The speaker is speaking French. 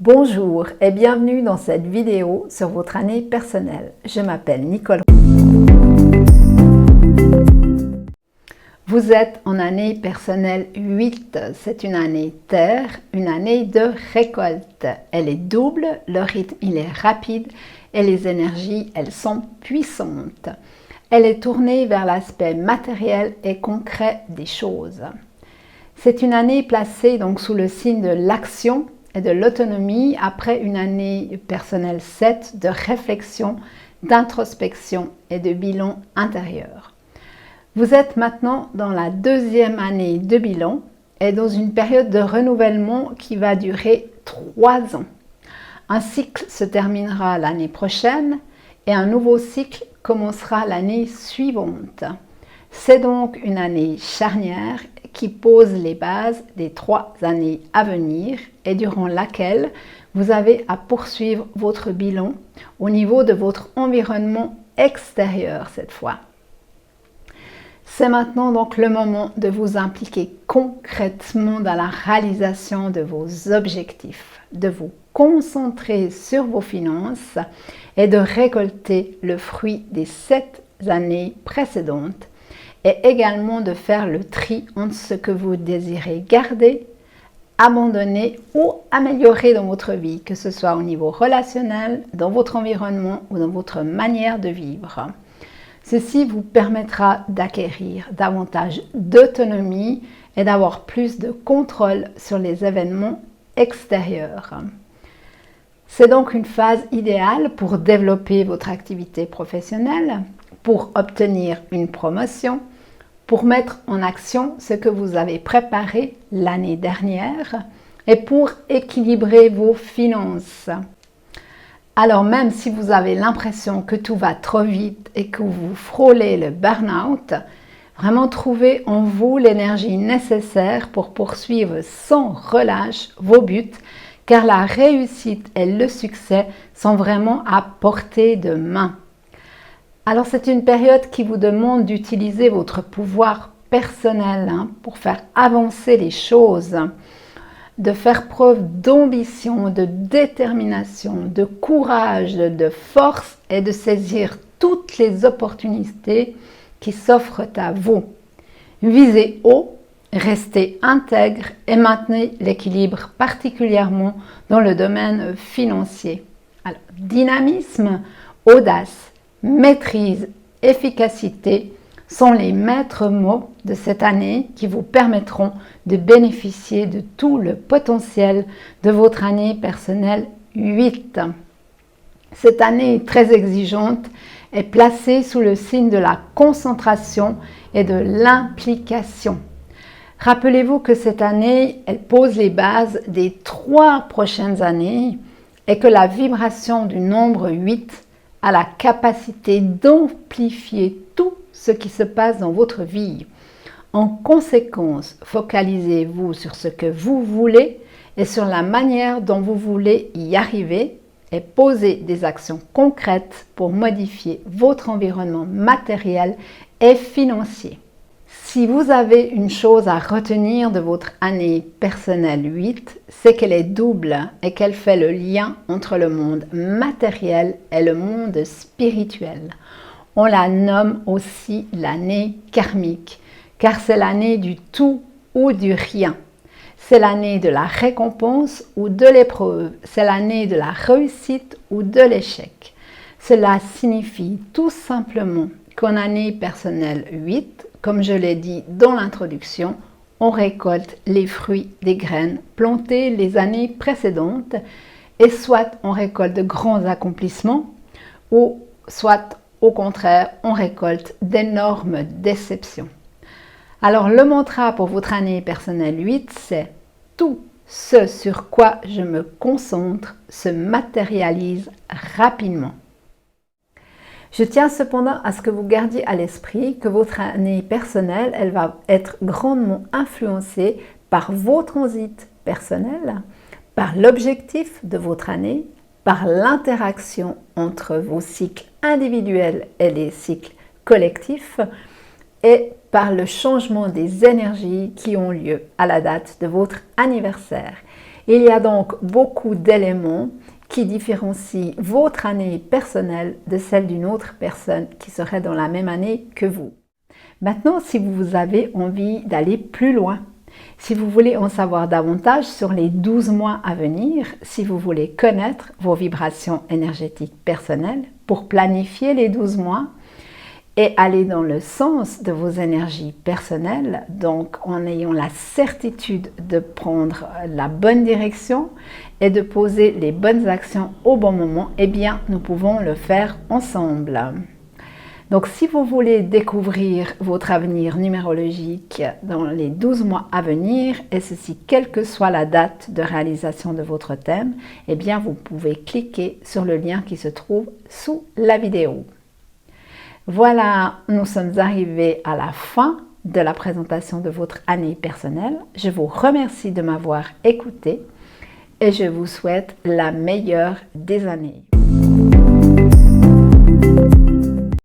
Bonjour et bienvenue dans cette vidéo sur votre année personnelle. Je m'appelle Nicole. Vous êtes en année personnelle 8. C'est une année terre, une année de récolte. Elle est double, le rythme il est rapide et les énergies elles sont puissantes. Elle est tournée vers l'aspect matériel et concret des choses. C'est une année placée donc sous le signe de l'action et de l'autonomie après une année personnelle 7 de réflexion, d'introspection et de bilan intérieur. Vous êtes maintenant dans la deuxième année de bilan et dans une période de renouvellement qui va durer 3 ans. Un cycle se terminera l'année prochaine et un nouveau cycle commencera l'année suivante. C'est donc une année charnière qui pose les bases des 3 années à venir et durant laquelle vous avez à poursuivre votre bilan au niveau de votre environnement extérieur cette fois. C'est maintenant donc le moment de vous impliquer concrètement dans la réalisation de vos objectifs, de vous concentrer sur vos finances et de récolter le fruit des 7 années précédentes et également de faire le tri entre ce que vous désirez garder, abandonner ou améliorer dans votre vie, que ce soit au niveau relationnel, dans votre environnement ou dans votre manière de vivre. Ceci vous permettra d'acquérir davantage d'autonomie et d'avoir plus de contrôle sur les événements extérieurs. C'est donc une phase idéale pour développer votre activité professionnelle, pour obtenir une promotion, pour mettre en action ce que vous avez préparé l'année dernière et pour équilibrer vos finances. Alors même si vous avez l'impression que tout va trop vite et que vous frôlez le burn-out, vraiment trouvez en vous l'énergie nécessaire pour poursuivre sans relâche vos buts, car la réussite et le succès sont vraiment à portée de main. Alors c'est une période qui vous demande d'utiliser votre pouvoir personnel pour faire avancer les choses, de faire preuve d'ambition, de détermination, de courage, de force et de saisir toutes les opportunités qui s'offrent à vous. Visez haut, restez intègre et maintenez l'équilibre particulièrement dans le domaine financier. Alors, dynamisme, audace, maîtrise, efficacité sont les maîtres mots de cette année qui vous permettront de bénéficier de tout le potentiel de votre année personnelle 8. Cette année très exigeante est placée sous le signe de la concentration et de l'implication. Rappelez-vous que cette année, elle pose les bases des 3 prochaines années et que la vibration du nombre 8 a la capacité d'amplifier tout ce qui se passe dans votre vie. En conséquence, focalisez-vous sur ce que vous voulez et sur la manière dont vous voulez y arriver et posez des actions concrètes pour modifier votre environnement matériel et financier. Si vous avez une chose à retenir de votre année personnelle 8, c'est qu'elle est double et qu'elle fait le lien entre le monde matériel et le monde spirituel. On la nomme aussi l'année karmique, car c'est l'année du tout ou du rien. C'est l'année de la récompense ou de l'épreuve. C'est l'année de la réussite ou de l'échec. Cela signifie tout simplement qu'en année personnelle 8, comme je l'ai dit dans l'introduction, on récolte les fruits des graines plantées les années précédentes et soit on récolte de grands accomplissements ou soit au contraire on récolte d'énormes déceptions. Alors le mantra pour votre année personnelle 8, c'est « Tout ce sur quoi je me concentre se matérialise rapidement ». Je tiens cependant à ce que vous gardiez à l'esprit que votre année personnelle, elle va être grandement influencée par vos transits personnels, par l'objectif de votre année, par l'interaction entre vos cycles individuels et les cycles collectifs et par le changement des énergies qui ont lieu à la date de votre anniversaire. Il y a donc beaucoup d'éléments qui différencient votre année personnelle de celle d'une autre personne qui serait dans la même année que vous. Maintenant, si vous avez envie d'aller plus loin, si vous voulez en savoir davantage sur les 12 mois à venir, si vous voulez connaître vos vibrations énergétiques personnelles pour planifier les 12 mois et aller dans le sens de vos énergies personnelles, donc en ayant la certitude de prendre la bonne direction et de poser les bonnes actions au bon moment, eh bien, nous pouvons le faire ensemble. Donc, si vous voulez découvrir votre avenir numérologique dans les 12 mois à venir, et ceci quelle que soit la date de réalisation de votre thème, eh bien, vous pouvez cliquer sur le lien qui se trouve sous la vidéo. Voilà, nous sommes arrivés à la fin de la présentation de votre année personnelle. Je vous remercie de m'avoir écouté et je vous souhaite la meilleure des années.